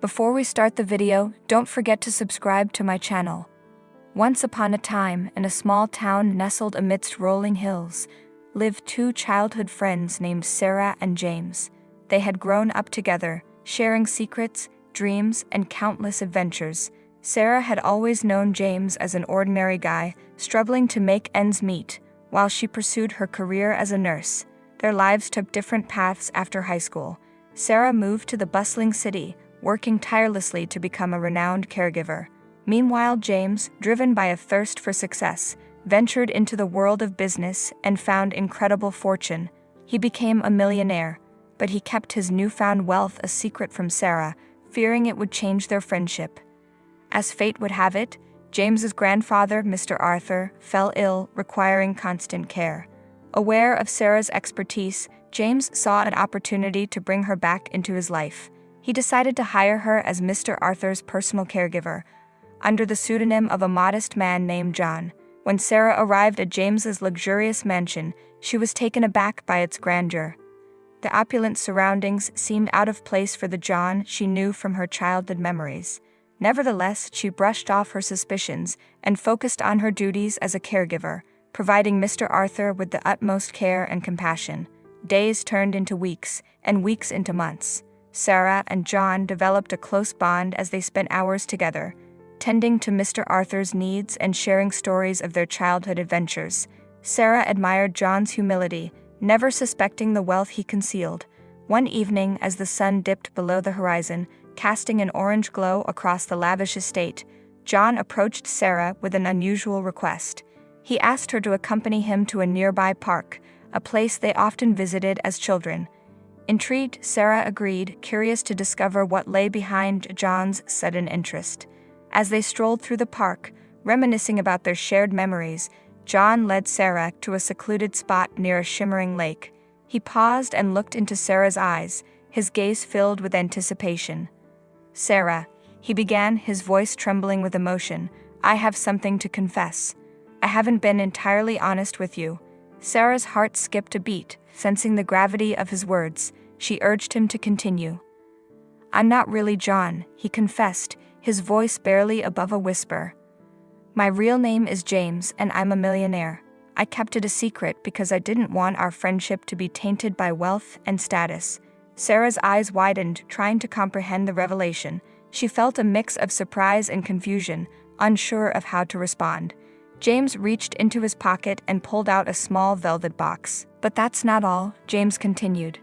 Before we start the video, don't forget to subscribe to my channel. Once upon a time, in a small town nestled amidst rolling hills, lived two childhood friends named Sarah and James. They had grown up together, sharing secrets, dreams, and countless adventures. Sarah had always known James as an ordinary guy, struggling to make ends meet, while she pursued her career as a nurse. Their lives took different paths after high school. Sarah moved to the bustling city, working tirelessly to become a renowned caregiver. Meanwhile, James, driven by a thirst for success, ventured into the world of business and found incredible fortune. He became a millionaire, but he kept his newfound wealth a secret from Sarah, fearing it would change their friendship. As fate would have it, James's grandfather, Mr. Arthur, fell ill, requiring constant care. Aware of Sarah's expertise, James saw an opportunity to bring her back into his life. He decided to hire her as Mr. Arthur's personal caregiver, under the pseudonym of a modest man named John. When Sarah arrived at James's luxurious mansion, she was taken aback by its grandeur. The opulent surroundings seemed out of place for the John she knew from her childhood memories. Nevertheless, she brushed off her suspicions and focused on her duties as a caregiver, providing Mr. Arthur with the utmost care and compassion. Days turned into weeks, and weeks into months. Sarah and John developed a close bond as they spent hours together, tending to Mr. Arthur's needs and sharing stories of their childhood adventures. Sarah admired John's humility, never suspecting the wealth he concealed. One evening, as the sun dipped below the horizon, casting an orange glow across the lavish estate, John approached Sarah with an unusual request. He asked her to accompany him to a nearby park, a place they often visited as children. Intrigued, Sarah agreed, curious to discover what lay behind John's sudden interest. As they strolled through the park, reminiscing about their shared memories, John led Sarah to a secluded spot near a shimmering lake. He paused and looked into Sarah's eyes, his gaze filled with anticipation. "Sarah," he began, his voice trembling with emotion, "I have something to confess. I haven't been entirely honest with you." Sarah's heart skipped a beat, sensing the gravity of his words. She urged him to continue. "I'm not really John," he confessed, his voice barely above a whisper. "My real name is James, and I'm a millionaire. I kept it a secret because I didn't want our friendship to be tainted by wealth and status." Sarah's eyes widened, trying to comprehend the revelation. She felt a mix of surprise and confusion, unsure of how to respond. James reached into his pocket and pulled out a small velvet box. "But that's not all," James continued.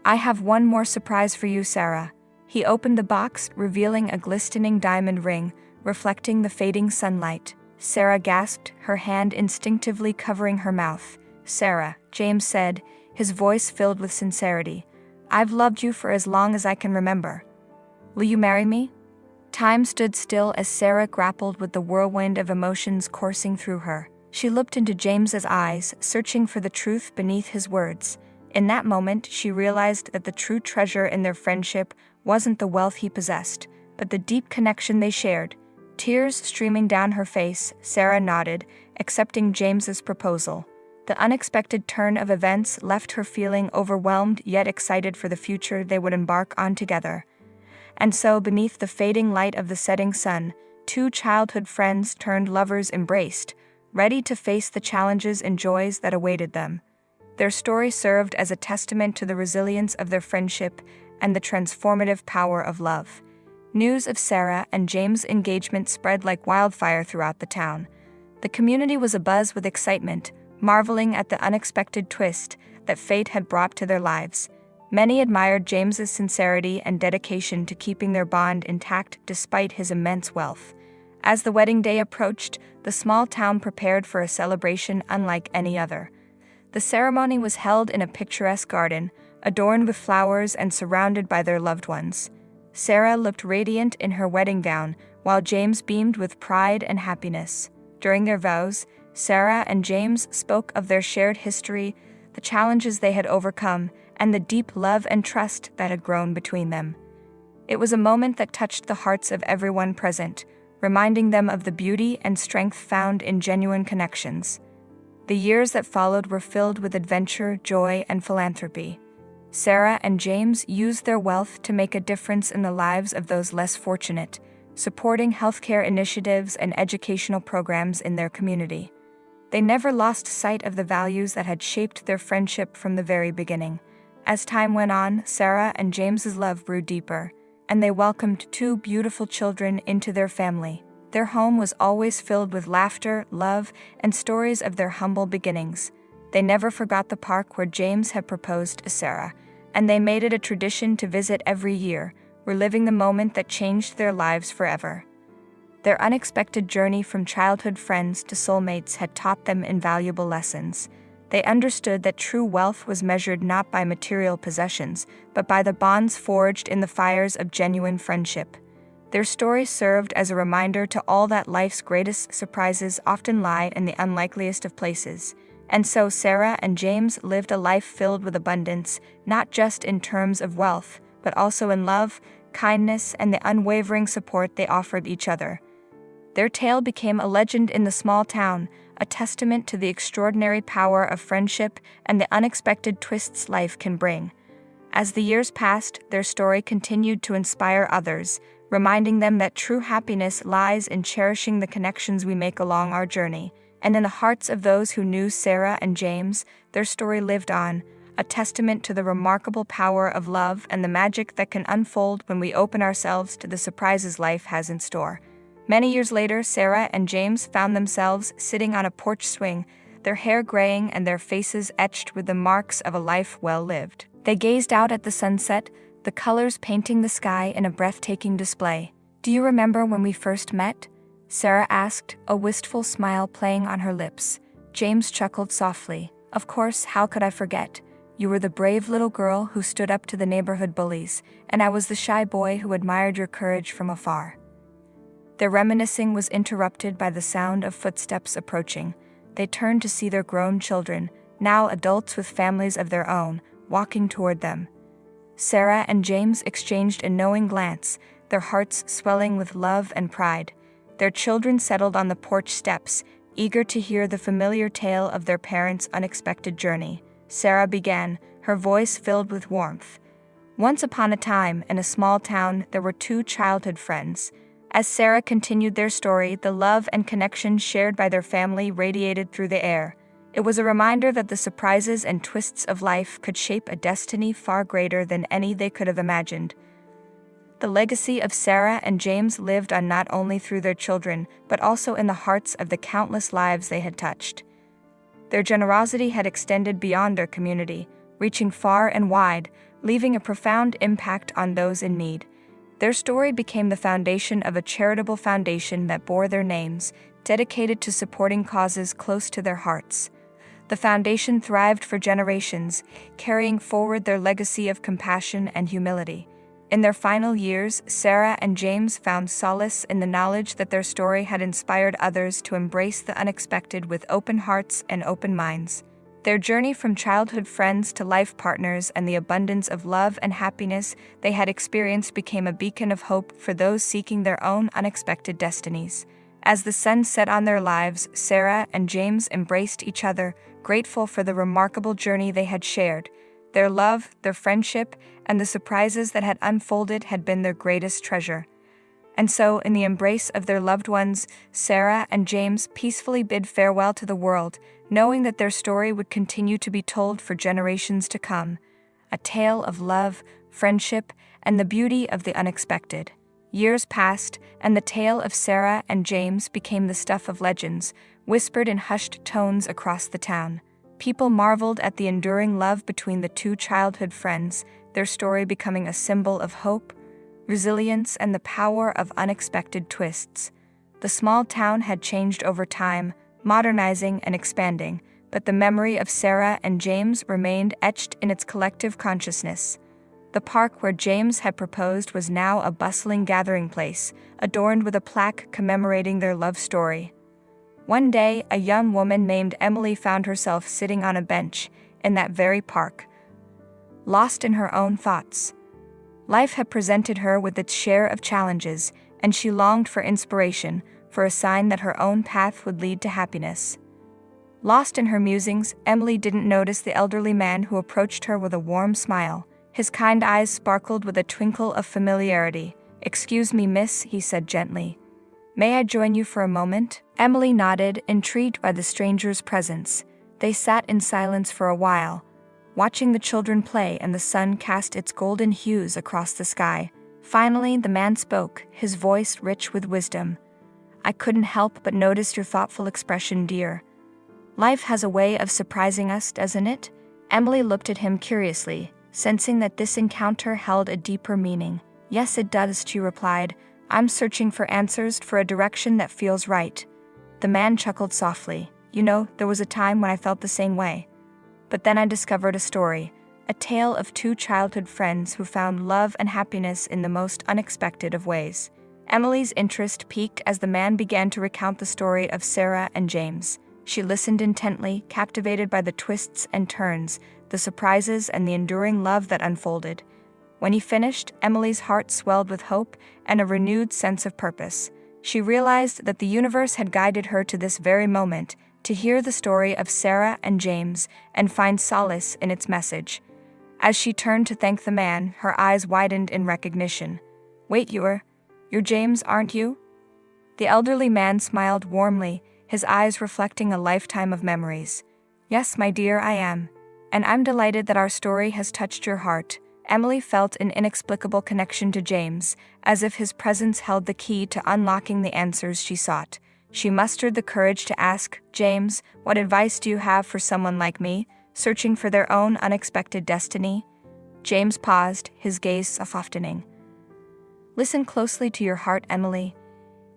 "I have one more surprise for you, Sarah." He opened the box, revealing a glistening diamond ring, reflecting the fading sunlight. Sarah gasped, her hand instinctively covering her mouth. "Sarah," James said, his voice filled with sincerity, "I've loved you for as long as I can remember. Will you marry me?" Time stood still as Sarah grappled with the whirlwind of emotions coursing through her. She looked into James's eyes, searching for the truth beneath his words. In that moment, she realized that the true treasure in their friendship wasn't the wealth he possessed, but the deep connection they shared. Tears streaming down her face, Sarah nodded, accepting James's proposal. The unexpected turn of events left her feeling overwhelmed yet excited for the future they would embark on together. And so, beneath the fading light of the setting sun, two childhood friends turned lovers embraced, ready to face the challenges and joys that awaited them. Their story served as a testament to the resilience of their friendship and the transformative power of love. News of Sarah and James' engagement spread like wildfire throughout the town. The community was abuzz with excitement, marveling at the unexpected twist that fate had brought to their lives. Many admired James's sincerity and dedication to keeping their bond intact despite his immense wealth. As the wedding day approached, the small town prepared for a celebration unlike any other. The ceremony was held in a picturesque garden, adorned with flowers and surrounded by their loved ones. Sarah looked radiant in her wedding gown, while James beamed with pride and happiness. During their vows, Sarah and James spoke of their shared history, the challenges they had overcome, and the deep love and trust that had grown between them. It was a moment that touched the hearts of everyone present, reminding them of the beauty and strength found in genuine connections. The years that followed were filled with adventure, joy, and philanthropy. Sarah and James used their wealth to make a difference in the lives of those less fortunate, supporting healthcare initiatives and educational programs in their community. They never lost sight of the values that had shaped their friendship from the very beginning. As time went on, Sarah and James's love grew deeper, and they welcomed 2 beautiful children into their family. Their home was always filled with laughter, love, and stories of their humble beginnings. They never forgot the park where James had proposed to Sarah, and they made it a tradition to visit every year, reliving the moment that changed their lives forever. Their unexpected journey from childhood friends to soulmates had taught them invaluable lessons. They understood that true wealth was measured not by material possessions, but by the bonds forged in the fires of genuine friendship. Their story served as a reminder to all that life's greatest surprises often lie in the unlikeliest of places. And so Sarah and James lived a life filled with abundance, not just in terms of wealth, but also in love, kindness, and the unwavering support they offered each other. Their tale became a legend in the small town, a testament to the extraordinary power of friendship and the unexpected twists life can bring. As the years passed, their story continued to inspire others, reminding them that true happiness lies in cherishing the connections we make along our journey. And in the hearts of those who knew Sarah and James, their story lived on, a testament to the remarkable power of love and the magic that can unfold when we open ourselves to the surprises life has in store. Many years later, Sarah and James found themselves sitting on a porch swing, their hair graying and their faces etched with the marks of a life well lived. They gazed out at the sunset, the colors painting the sky in a breathtaking display. "Do you remember when we first met?" Sarah asked, a wistful smile playing on her lips. James chuckled softly. "Of course, how could I forget? You were the brave little girl who stood up to the neighborhood bullies, and I was the shy boy who admired your courage from afar." Their reminiscing was interrupted by the sound of footsteps approaching. They turned to see their grown children, now adults with families of their own, walking toward them. Sarah and James exchanged a knowing glance, their hearts swelling with love and pride. Their children settled on the porch steps, eager to hear the familiar tale of their parents' unexpected journey. Sarah began, her voice filled with warmth. "Once upon a time, in a small town, there were 2 childhood friends." As Sarah continued their story, the love and connection shared by their family radiated through the air. It was a reminder that the surprises and twists of life could shape a destiny far greater than any they could have imagined. The legacy of Sarah and James lived on not only through their children, but also in the hearts of the countless lives they had touched. Their generosity had extended beyond their community, reaching far and wide, leaving a profound impact on those in need. Their story became the foundation of a charitable foundation that bore their names, dedicated to supporting causes close to their hearts. The foundation thrived for generations, carrying forward their legacy of compassion and humility. In their final years, Sarah and James found solace in the knowledge that their story had inspired others to embrace the unexpected with open hearts and open minds. Their journey from childhood friends to life partners and the abundance of love and happiness they had experienced became a beacon of hope for those seeking their own unexpected destinies. As the sun set on their lives, Sarah and James embraced each other, grateful for the remarkable journey they had shared. Their love, their friendship, and the surprises that had unfolded had been their greatest treasure. And so, in the embrace of their loved ones, Sarah and James peacefully bid farewell to the world, knowing that their story would continue to be told for generations to come. A tale of love, friendship, and the beauty of the unexpected. Years passed, and the tale of Sarah and James became the stuff of legends, whispered in hushed tones across the town. People marveled at the enduring love between the 2 childhood friends, their story becoming a symbol of hope, resilience, and the power of unexpected twists. The small town had changed over time, modernizing and expanding, but the memory of Sarah and James remained etched in its collective consciousness. The park where James had proposed was now a bustling gathering place, adorned with a plaque commemorating their love story. One day, a young woman named Emily found herself sitting on a bench in that very park, lost in her own thoughts. Life had presented her with its share of challenges, and she longed for inspiration, for a sign that her own path would lead to happiness. Lost in her musings, Emily didn't notice the elderly man who approached her with a warm smile. His kind eyes sparkled with a twinkle of familiarity. "Excuse me, miss," he said gently. "May I join you for a moment?" Emily nodded, intrigued by the stranger's presence. They sat in silence for a while, watching the children play and the sun cast its golden hues across the sky. Finally, the man spoke, his voice rich with wisdom. "I couldn't help but notice your thoughtful expression, dear. Life has a way of surprising us, doesn't it?" Emily looked at him curiously, sensing that this encounter held a deeper meaning. "Yes, it does," she replied. "I'm searching for answers, for a direction that feels right." The man chuckled softly. "You know, there was a time when I felt the same way. But then I discovered a story, a tale of two childhood friends who found love and happiness in the most unexpected of ways." Emily's interest peaked as the man began to recount the story of Sarah and James. She listened intently, captivated by the twists and turns, the surprises and the enduring love that unfolded. When he finished, Emily's heart swelled with hope and a renewed sense of purpose. She realized that the universe had guided her to this very moment, to hear the story of Sarah and James and find solace in its message. As she turned to thank the man, her eyes widened in recognition. "Wait, you're James, aren't you?" The elderly man smiled warmly, his eyes reflecting a lifetime of memories. "Yes, my dear, I am. And I'm delighted that our story has touched your heart." Emily felt an inexplicable connection to James, as if his presence held the key to unlocking the answers she sought. She mustered the courage to ask, "James, what advice do you have for someone like me, searching for their own unexpected destiny?" James paused, his gaze softening. "Listen closely to your heart, Emily.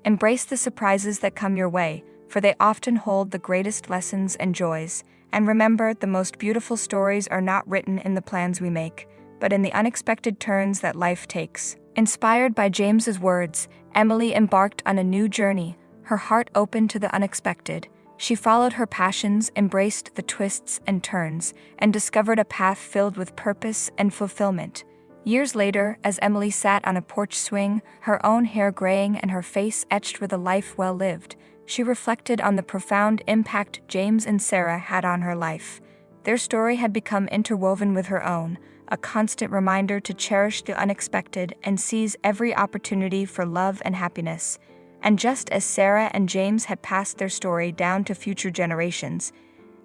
Embrace the surprises that come your way, for they often hold the greatest lessons and joys. And remember, the most beautiful stories are not written in the plans we make, but in the unexpected turns that life takes." Inspired by James's words, Emily embarked on a new journey, her heart open to the unexpected. She followed her passions, embraced the twists and turns, and discovered a path filled with purpose and fulfillment. Years later, as Emily sat on a porch swing, her own hair graying and her face etched with a life well lived, she reflected on the profound impact James and Sarah had on her life. Their story had become interwoven with her own, a constant reminder to cherish the unexpected and seize every opportunity for love and happiness. And just as Sarah and James had passed their story down to future generations,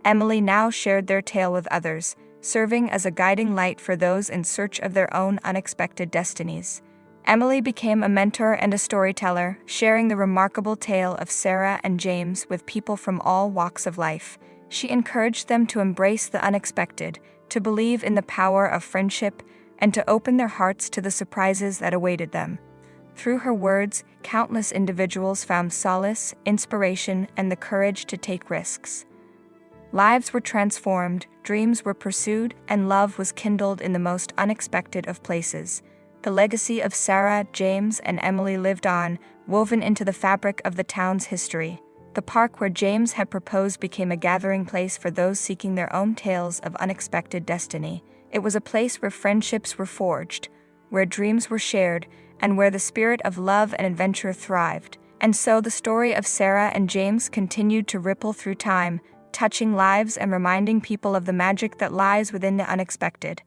Emily now shared their tale with others, serving as a guiding light for those in search of their own unexpected destinies. Emily became a mentor and a storyteller, sharing the remarkable tale of Sarah and James with people from all walks of life. She encouraged them to embrace the unexpected, to believe in the power of friendship, and to open their hearts to the surprises that awaited them. Through her words, countless individuals found solace, inspiration, and the courage to take risks. Lives were transformed, dreams were pursued, and love was kindled in the most unexpected of places. The legacy of Sarah, James, and Emily lived on, woven into the fabric of the town's history. The park where James had proposed became a gathering place for those seeking their own tales of unexpected destiny. It was a place where friendships were forged, where dreams were shared, and where the spirit of love and adventure thrived. And so the story of Sarah and James continued to ripple through time, touching lives and reminding people of the magic that lies within the unexpected.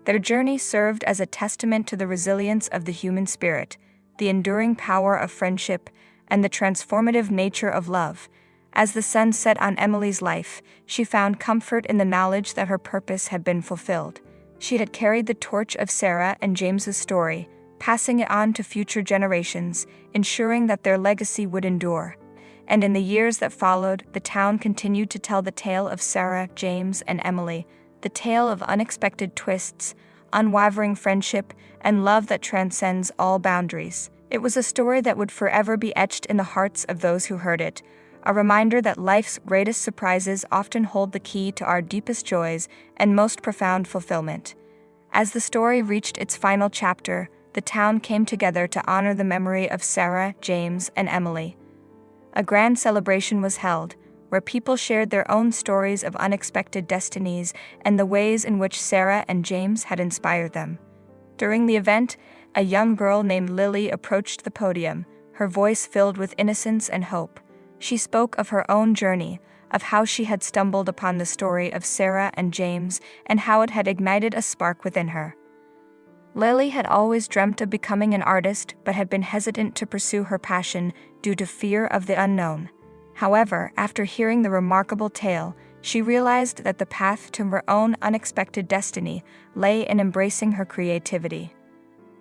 Their journey served as a testament to the resilience of the human spirit, the enduring power of friendship, and the transformative nature of love. As the sun set on Emily's life, she found comfort in the knowledge that her purpose had been fulfilled. She had carried the torch of Sarah and James's story, passing it on to future generations, ensuring that their legacy would endure. And in the years that followed, the town continued to tell the tale of Sarah, James, and Emily, the tale of unexpected twists, unwavering friendship, and love that transcends all boundaries. It was a story that would forever be etched in the hearts of those who heard it, a reminder that life's greatest surprises often hold the key to our deepest joys and most profound fulfillment. As the story reached its final chapter, the town came together to honor the memory of Sarah, James, and Emily. A grand celebration was held, where people shared their own stories of unexpected destinies and the ways in which Sarah and James had inspired them. During the event, a young girl named Lily approached the podium, her voice filled with innocence and hope. She spoke of her own journey, of how she had stumbled upon the story of Sarah and James and how it had ignited a spark within her. Lily had always dreamt of becoming an artist but had been hesitant to pursue her passion due to fear of the unknown. However, after hearing the remarkable tale, she realized that the path to her own unexpected destiny lay in embracing her creativity.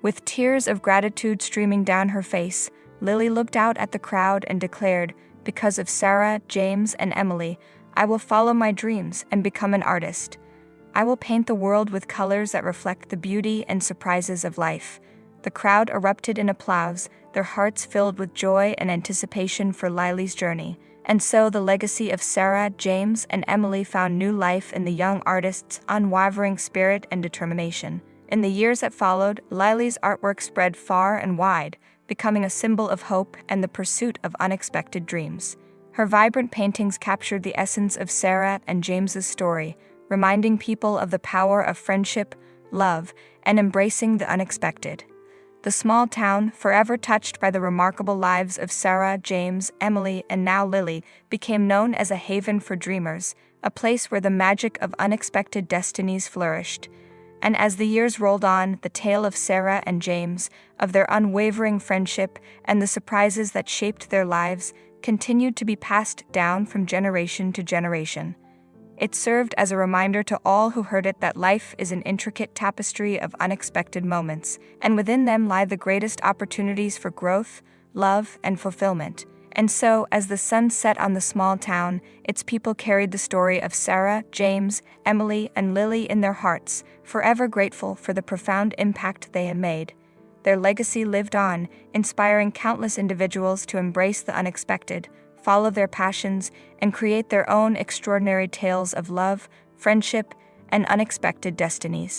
With tears of gratitude streaming down her face, Lily looked out at the crowd and declared, "Because of Sarah, James, and Emily, I will follow my dreams and become an artist. I will paint the world with colors that reflect the beauty and surprises of life." The crowd erupted in applause, their hearts filled with joy and anticipation for Lily's journey. And so the legacy of Sarah, James, and Emily found new life in the young artist's unwavering spirit and determination. In the years that followed, Lily's artwork spread far and wide, becoming a symbol of hope and the pursuit of unexpected dreams. Her vibrant paintings captured the essence of Sarah and James's story, reminding people of the power of friendship, love, and embracing the unexpected. The small town, forever touched by the remarkable lives of Sarah, James, Emily, and now Lily, became known as a haven for dreamers, a place where the magic of unexpected destinies flourished. And as the years rolled on, the tale of Sarah and James, of their unwavering friendship and the surprises that shaped their lives, continued to be passed down from generation to generation. It served as a reminder to all who heard it that life is an intricate tapestry of unexpected moments, and within them lie the greatest opportunities for growth, love, and fulfillment. And so, as the sun set on the small town, its people carried the story of Sarah, James, Emily, and Lily in their hearts, forever grateful for the profound impact they had made. Their legacy lived on, inspiring countless individuals to embrace the unexpected, follow their passions, and create their own extraordinary tales of love, friendship, and unexpected destinies.